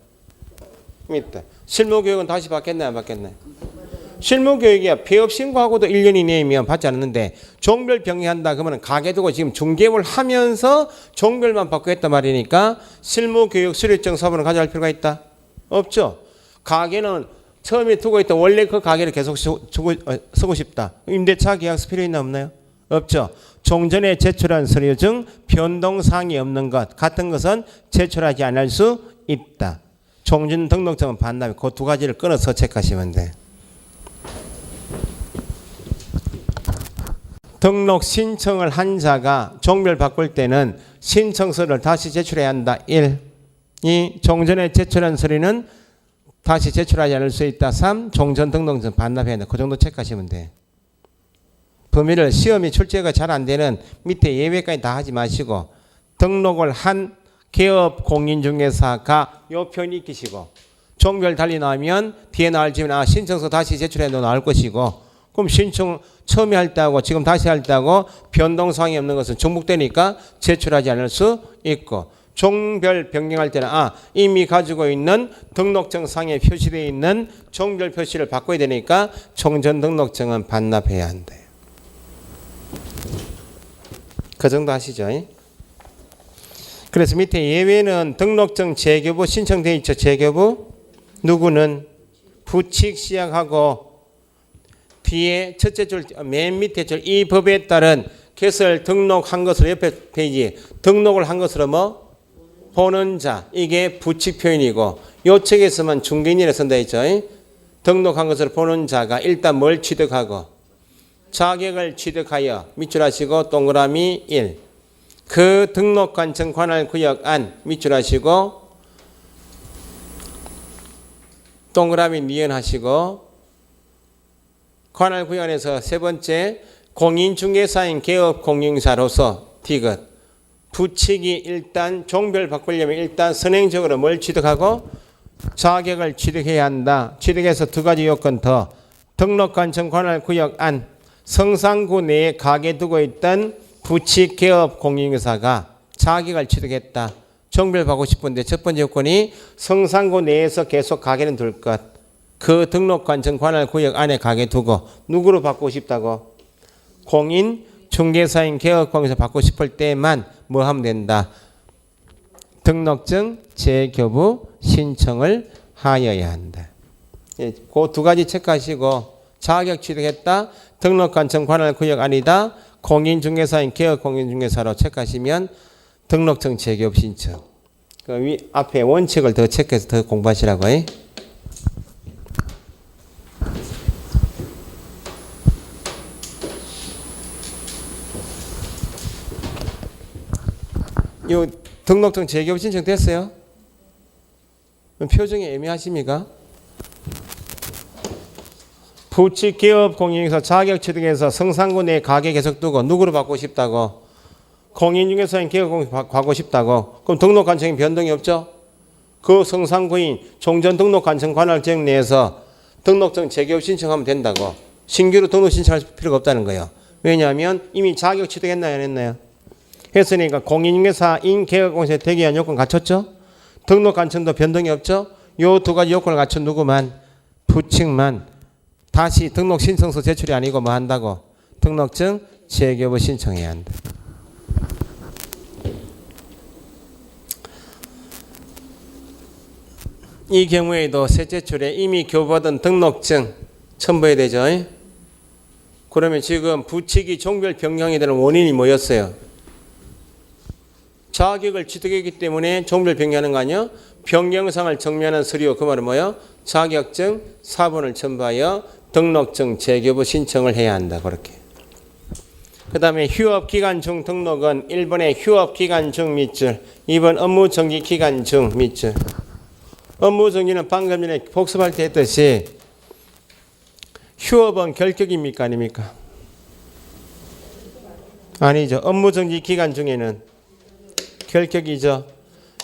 있다. 실무교육은 다시 받겠나요 안 받겠나요? 실무교육이야 폐업 신고하고도 1년 이내이면 받지 않았는데 종별 변경한다 그러면 가게 두고 지금 중개업을 하면서 종별만 받고 했단 말이니까 실무교육 수료증 서류는 가져갈 필요가 있다? 없죠. 가게는 처음에 두고 있던 원래 그 가게를 계속 쓰고 싶다. 임대차 계약서 필요 있나 없나요? 없죠. 종전에 제출한 서류 중 변동사항이 없는 것 같은 것은 제출하지 않을 수 있다. 종전 등록증은 반납. 그 두 가지를 끊어서 체크하시면 돼. 등록 신청을 한 자가 종별 바꿀 때는 신청서를 다시 제출해야 한다. 1. 이 종전에 제출한 서류는 다시 제출하지 않을 수 있다. 3. 종전 등록증 반납해야 한다. 그 정도 체크하시면 돼. 범위를 시험이 출제가 잘 안 되는 밑에 예외까지 다 하지 마시고 등록을 한 개업 공인중개사가 요 표현이 익히시고 종별 달리 나오면 뒤에 나올 지면 신청서 다시 제출해도 나올 것이고 그럼 신청 처음에 할 때하고 지금 다시 할 때하고 변동사항이 없는 것은 중복되니까 제출하지 않을 수 있고 종별 변경할 때는 이미 가지고 있는 등록증 상에 표시되어 있는 종별 표시를 바꿔야 되니까 종전 등록증은 반납해야 한대요. 그 정도 하시죠. 그래서 밑에 예외는 등록증 재교부 신청되어 있죠. 재교부 누구는 부칙 시작하고 뒤에 첫째 줄 맨 밑에 줄 이 법에 따른 개설 등록한 것으로 옆에 페이지 등록을 한 것으로 뭐 보는 자 이게 부칙 표현이고 요 책에서만 중개인이라 쓴다 했죠. 등록한 것으로 보는 자가 일단 뭘 취득하고 자격을 취득하여 밑줄 하시고 동그라미 1. 그 등록관청 관할 구역 안 밑줄 하시고 동그라미 니은 하시고 관할 구역 안에서 세 번째 공인중개사인 개업 공인사로서 디귿 부칙이 일단 종별 바꾸려면 일단 선행적으로 뭘 취득하고 자격을 취득해야 한다. 취득해서 두 가지 요건 더 등록관청 관할 구역 안 성산구 내에 가게 두고 있던 부칙 개업 공인중개사가 자격을 취득했다. 종별 받고 싶은데 첫 번째 요건이 성산구 내에서 계속 가게는 둘 것. 그 등록관청 관할 구역 안에 가게 두고 누구로 바꾸고 싶다고? 공인 중개사인 개업 공인중개사 받고 싶을 때만 뭐 하면 된다. 등록증 재교부 신청을 하여야 한다. 그 두 가지 체크하시고 자격 취득했다. 등록관청 관할 구역 아니다. 공인중개사인 개업 공인중개사로 체크하시면 등록증 재교부 신청. 그 위 앞에 원칙을 더 체크해서 더 공부하시라고. 요 등록증 재교부 신청 됐어요? 표정이 애매하십니까? 부칙 개업 공인중개사 자격 취득해서 성산구 내 가게 계속 두고 누구로 받고 싶다고? 공인중개사인 개업 공인중개사 받고 싶다고? 그럼 등록관청에 변동이 없죠? 그 성산구인 종전 등록관청 관할 지역 내에서 등록증 재교부 신청하면 된다고. 신규로 등록 신청할 필요가 없다는 거예요. 왜냐하면 이미 자격 취득했나요 안 했나요? 했으니까 공인중개사인 개업공시에 대기한 요건 갖췄죠? 등록 간청도 변동이 없죠? 요 두 가지 요건을 갖춘 누구만? 부칙만 다시 등록 신청서 제출이 아니고 뭐 한다고? 등록증 재개업을 신청해야 한다. 이 경우에도 세제출에 이미 교부받은 등록증 첨부해야 되죠. 그러면 지금 부칙이 종별 변경이 되는 원인이 뭐였어요? 자격을 취득했기 때문에 종별 변경하는 거 아니야? 변경사항을 정리하는 서류, 그 말은 뭐예요? 자격증 사본을 첨부하여 등록증 재교부 신청을 해야 한다. 그렇게. 그 다음에 휴업기간 중 등록은 1번의 휴업기간 중 밑줄, 2번 업무정지기간 중 밑줄. 업무정지는 방금 전에 복습할 때 했듯이 휴업은 결격입니까? 아닙니까? 아니죠. 업무정지기간 중에는 결격이죠.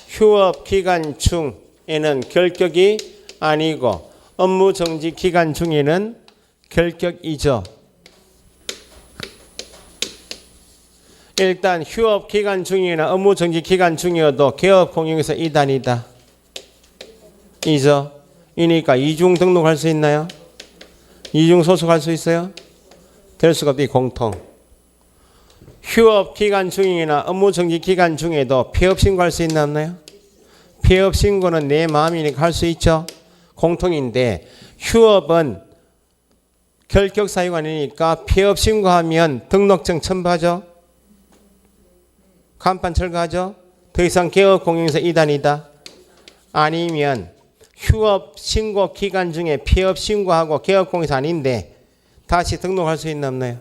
휴업기간 중에는 결격이 아니고 업무정지기간 중에는 결격이죠. 일단 휴업기간 중이나 업무정지기간 중이어도 개업공인중개사 2단이다. 이죠. 이니까 이중 등록할 수 있나요? 이중 소속할 수 있어요? 될 수가 없지. 공통. 휴업기간 중이나 업무정지기간 중에도 폐업신고할 수 있나 없나요? 폐업신고는 내 마음이니까 할 수 있죠. 공통인데 휴업은 결격사유가 아니니까 폐업신고하면 등록증 첨부하죠. 간판 철거하죠. 더 이상 개업공인중개사 2단이다. 아니면 휴업신고 기간 중에 폐업신고하고 개업공인중개사 아닌데 다시 등록할 수 있나 없나요?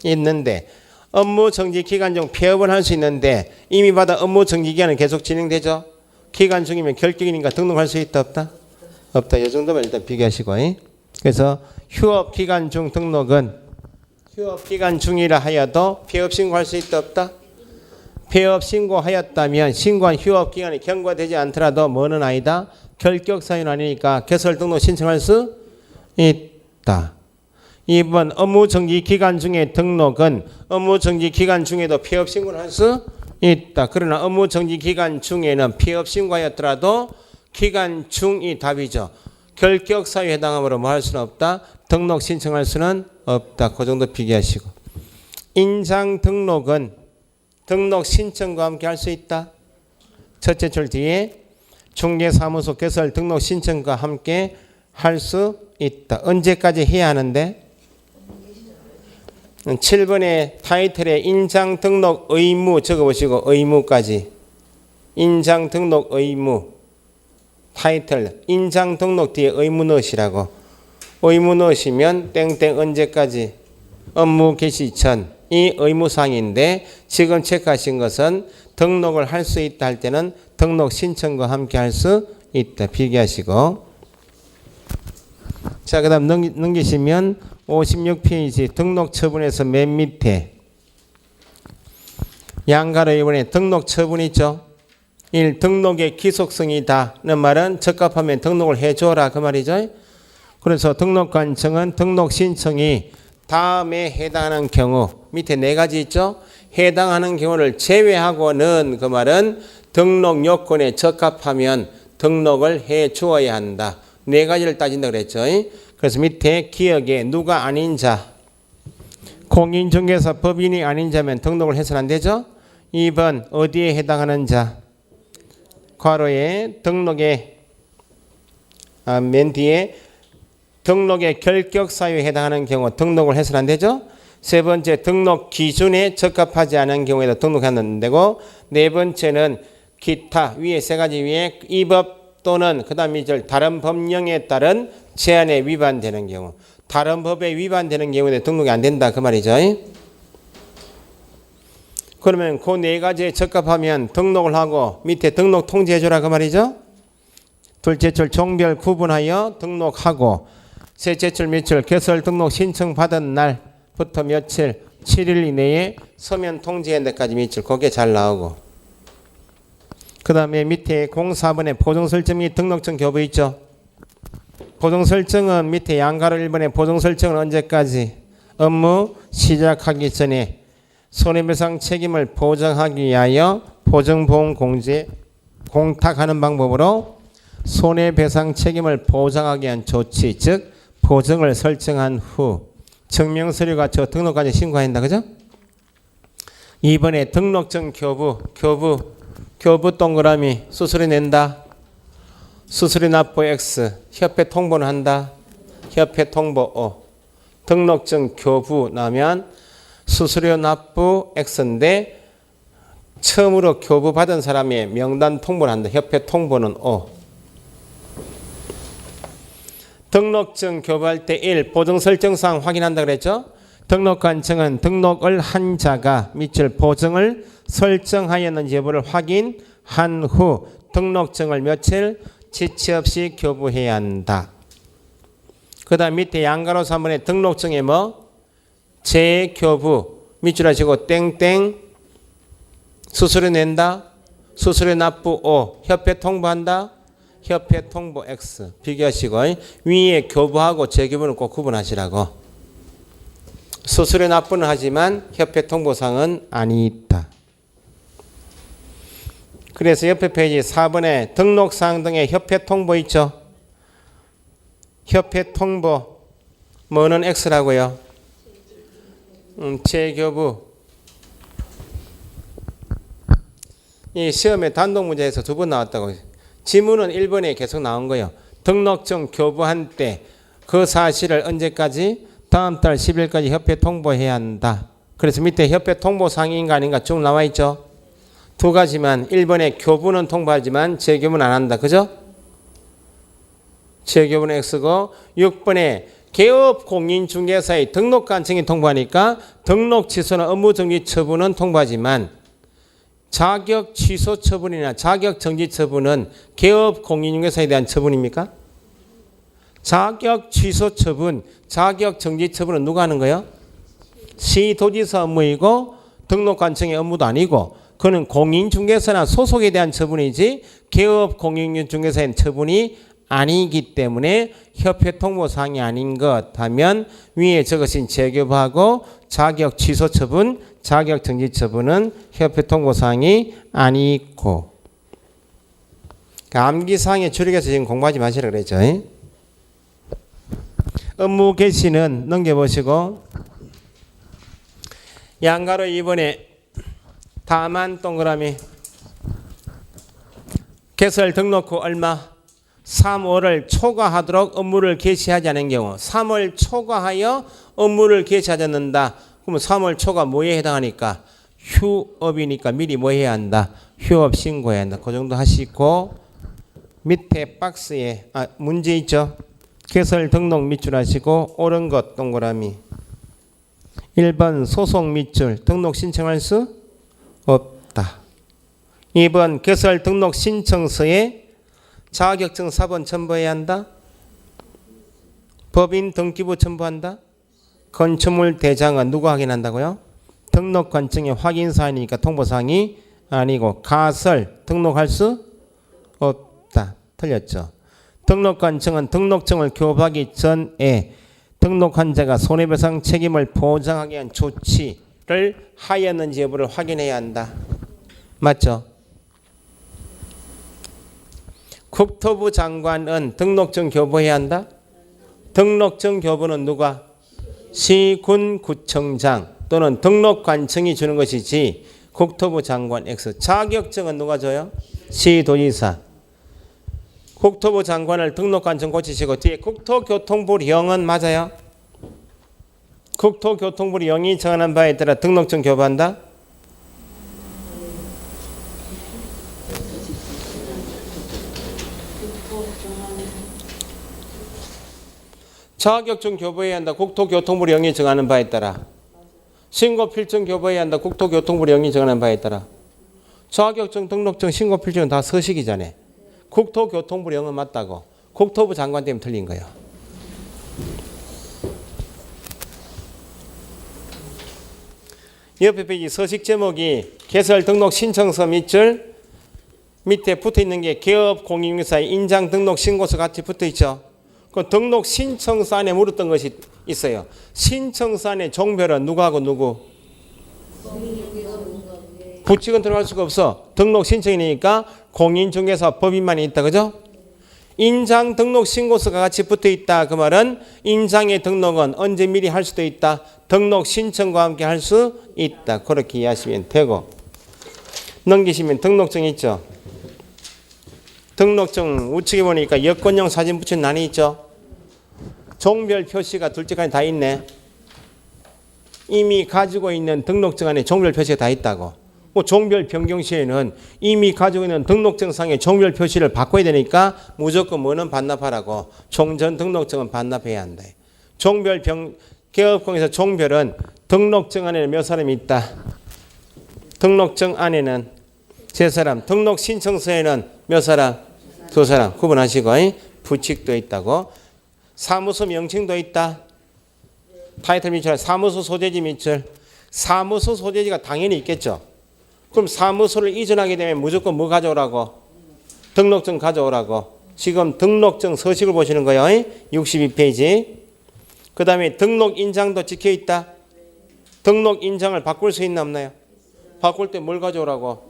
있는데 업무정지 기간 중 폐업을 할 수 있는데 이미 받아 업무정지 기간은 계속 진행되죠. 기간 중이면 결격이니까 등록할 수 있다 없다? 없다. 이 정도만 일단 비교하시고. 그래서 휴업기간 중 등록은 휴업기간 중이라 하여도 폐업신고할 수 있다 없다? 폐업신고하였다면 신고한 휴업기간이 경과되지 않더라도 뭐는 아니다? 결격사유는 아니니까 개설 등록 신청할 수 있다. 2번 업무정지 기간 중에 등록은 업무정지 기간 중에도 폐업신고를 할 수 있다. 그러나 업무정지 기간 중에는 폐업신고하였더라도 기간 중이 답이죠. 결격사유에 해당하므로 뭐 할 수는 없다. 등록 신청할 수는 없다. 그 정도 비교하시고. 인장 등록은 등록 신청과 함께 할 수 있다. 첫째 줄 뒤에 중개사무소 개설 등록 신청과 함께 할 수 있다. 언제까지 해야 하는데? 7번의 타이틀에 인장 등록 의무 적어보시고 의무까지. 인장 등록 의무 타이틀 인장 등록 뒤에 의무 넣으시라고. 의무 넣으시면 땡땡 언제까지 업무 개시 전 이 의무사항인데 지금 체크하신 것은 등록을 할 수 있다 할 때는 등록 신청과 함께 할 수 있다. 비교하시고. 자, 그 다음 넘기시면 56페이지 등록 처분에서 맨 밑에 양가로 이번에 등록 처분 있죠. 1. 등록의 기속성이다는 말은 적합하면 등록을 해줘라 그 말이죠. 그래서 등록관청은 등록 신청이 다음에 해당하는 경우 밑에 네 가지 있죠. 해당하는 경우를 제외하고는 그 말은 등록 요건에 적합하면 등록을 해 주어야 한다. 네 가지를 따진다 그랬죠. 그래서 밑에 기억에 누가 아닌 자, 공인중개사 법인이 아닌 자면 등록을 해서는 안 되죠. 2번 어디에 해당하는 자, 괄호에 등록에 맨 뒤에 등록의 결격 사유에 해당하는 경우 등록을 해서는 안 되죠. 세 번째 등록 기준에 적합하지 않은 경우에도 등록하면 안 되고, 네 번째는 기타 위에 세 가지 위에 이 법 또는 그다음 이절 다른 법령에 따른 제한에 위반되는 경우, 다른 법에 위반되는 경우에 등록이 안 된다 그 말이죠. 그러면 그 네 가지에 적합하면 등록을 하고 밑에 등록 통지해 주라 그 말이죠. 둘째 줄 종별 구분하여 등록하고, 셋째 줄 밑줄 개설 등록 신청 받은 날부터 며칠 7일 이내에 서면 통지한 데까지 밑줄 그게 잘 나오고, 그 다음에 밑에 04번에 보정설정 및 등록증 교부 있죠. 보정설정은 밑에 양가로 1번에 보정설정은 언제까지? 업무 시작하기 전에 손해배상 책임을 보장하기 위하여 보증보험공제에 공탁하는 방법으로 손해배상 책임을 보장하기 위한 조치, 즉 보증을 설정한 후 증명서류가 저 등록까지 신고한다. 그죠? 이번에 등록증 교부 동그라미 수수료 낸다. 수수료 납부 X, 협회 통보는 한다. 협회 통보 O. 등록증 교부 나면 수수료 납부 X인데 처음으로 교부 받은 사람의 명단 통보를 한다. 협회 통보는 O. 등록증 교부할 때 1. 보증 설정사항 확인한다 그랬죠? 등록관청은 등록을 한 자가 밑줄 보증을 설정하였는지 여부를 확인한 후 등록증을 며칠 지체 없이 교부해야 한다. 그 다음 밑에 양가로 3번에 등록증에 뭐? 재교부 밑줄 하시고 땡땡 수수료 낸다. 수수료 납부 O. 협회 통보한다. 협회 통보 X. 비교하시고 위에 교부하고 재교부는 꼭 구분하시라고. 수수료 납부는 하지만 협회 통보상은 아니다. 그래서 옆에 페이지 4번에 등록사항 등의 협회 통보 있죠. 협회 통보 뭐는 X라고요? 재교부. 이 시험에 단독 문제에서 2번 나왔다고. 지문은 1번에 계속 나온 거예요. 등록증 교부한 때 그 사실을 언제까지? 다음 달 10일까지 협회 통보해야 한다. 그래서 밑에 협회 통보 상인가 아닌가 쭉 나와 있죠. 2가지만 1번에 교부는 통보하지만 재교부는 안 한다. 그죠? 재교부는 X고 6번에 개업 공인중개사의 등록관청이 통보하니까 등록 취소나 업무 정지 처분은 통보하지만 자격 취소 처분이나 자격 정지 처분은 개업 공인중개사에 대한 처분입니까? 자격 취소 처분, 자격 정지 처분은 누가 하는 거예요? 시도지사 업무이고 등록관청의 업무도 아니고 그는 공인중개사나 소속에 대한 처분이지 개업 공인중개사의 처분이 아니기 때문에 협회 통보사항이 아닌 것 하면 위에 적으신 재교부하고 자격 취소 처분, 자격 정지 처분은 협회 통보사항이 아니고. 암기사항에 출력해서 지금 공부하지 마시라 그랬죠. 업무 개시는 넘겨보시고 양가로 2번에 다만 동그라미 개설 등록 후 얼마? 3월을 초과하도록 업무를 개시하지 않은 경우 3월 초과하여 업무를 개시하지 않는다. 그러면 3월 초과 뭐에 해당하니까? 휴업이니까 미리 뭐 해야 한다? 휴업 신고해야 한다. 그 정도 하시고 밑에 박스에 문제 있죠? 개설 등록 밑줄 하시고 옳은 것 동그라미 1번 소속 밑줄 등록 신청할 수 없다. 2번 개설 등록 신청서에 자격증 사본 첨부해야 한다. 법인 등기부 첨부한다. 건축물 대장은 누가 확인한다고요? 등록관청의 확인사항이니까 통보사항이 아니고 가설 등록할 수 없다. 틀렸죠. 등록관청은 등록증을 교부하기 전에 등록한 자가 손해배상 책임을 보장하기 위한 조치를 하였는지 여부를 확인해야 한다. 맞죠? 국토부 장관은 등록증 교부해야 한다. 등록증 교부는 누가? 시군구청장 또는 등록관청이 주는 것이지 국토부 장관 X. 자격증은 누가 줘요? 시도지사. 국토부 장관을 등록관청 고치시고 뒤에 국토교통부령은 맞아요? 국토교통부령이 정하는 바에 따라 등록증 교부한다? 자격증 교부해야 한다. 국토교통부령이 정하는 바에 따라. 신고필증 교부해야 한다. 국토교통부령이 정하는 바에 따라. 자격증, 등록증, 신고필증은 다 서식이잖아요. 국토교통부령은 맞다고. 국토부 장관 때문에 틀린 거예요. 옆에 페이지 서식 제목이 개설 등록 신청서 밑줄 밑에 붙어 있는 게 개업 공인중개사의 인장 등록 신고서 같이 붙어 있죠. 그 등록 신청서 안에 물었던 것이 있어요. 신청서 안에 종별은 누구하고 누구? 부칙은 들어갈 수가 없어. 등록 신청이니까 공인중개사 법인만 있다. 그죠? 인장 등록 신고서가 같이 붙어 있다. 그 말은 인장의 등록은 언제 미리 할 수도 있다. 등록 신청과 함께 할 수 있다. 그렇게 이해하시면 되고. 넘기시면 등록증 있죠. 등록증 우측에 보니까 여권용 사진 붙인 난이 있죠. 종별 표시가 둘째까지 다 있네. 이미 가지고 있는 등록증 안에 종별 표시가 다 있다고. 뭐 종별 변경 시에는 이미 가지고 있는 등록증상의 종별 표시를 바꿔야 되니까 무조건 뭐는 반납하라고. 종전 등록증은 반납해야 한다. 종별 개업공에서 종별은 등록증 안에는 몇 사람이 있다. 등록증 안에는 세 사람. 등록 신청서에는 몇 사람? 두 사람. 구분하시고. 부칙도 있다고. 사무소 명칭도 있다. 타이틀 밑줄, 사무소 소재지 밑줄. 사무소 소재지가 당연히 있겠죠. 그럼 사무소를 이전하게 되면 무조건 뭐 가져오라고? 등록증 가져오라고. 지금 등록증 서식을 보시는 거예요. 62페이지. 그 다음에 등록 인장도 찍혀 있다. 등록 인장을 바꿀 수 있나 없나요? 바꿀 때 뭘 가져오라고?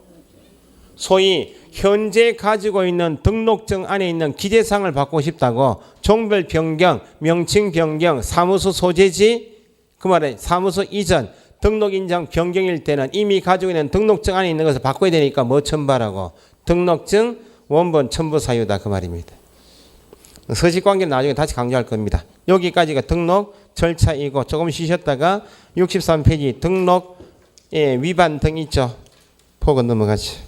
소위 현재 가지고 있는 등록증 안에 있는 기재사항을 바꾸고 싶다고. 종별 변경, 명칭 변경, 사무소 소재지, 그 말에 사무소 이전, 등록 인장 변경일 때는 이미 가지고 있는 등록증 안에 있는 것을 바꿔야 되니까 뭐 첨부하라고? 등록증 원본 첨부 사유다. 그 말입니다. 서식 관계는 나중에 다시 강조할 겁니다. 여기까지가 등록 절차이고 조금 쉬셨다가 63페이지 등록 위반 등 있죠. 포건 넘어가죠.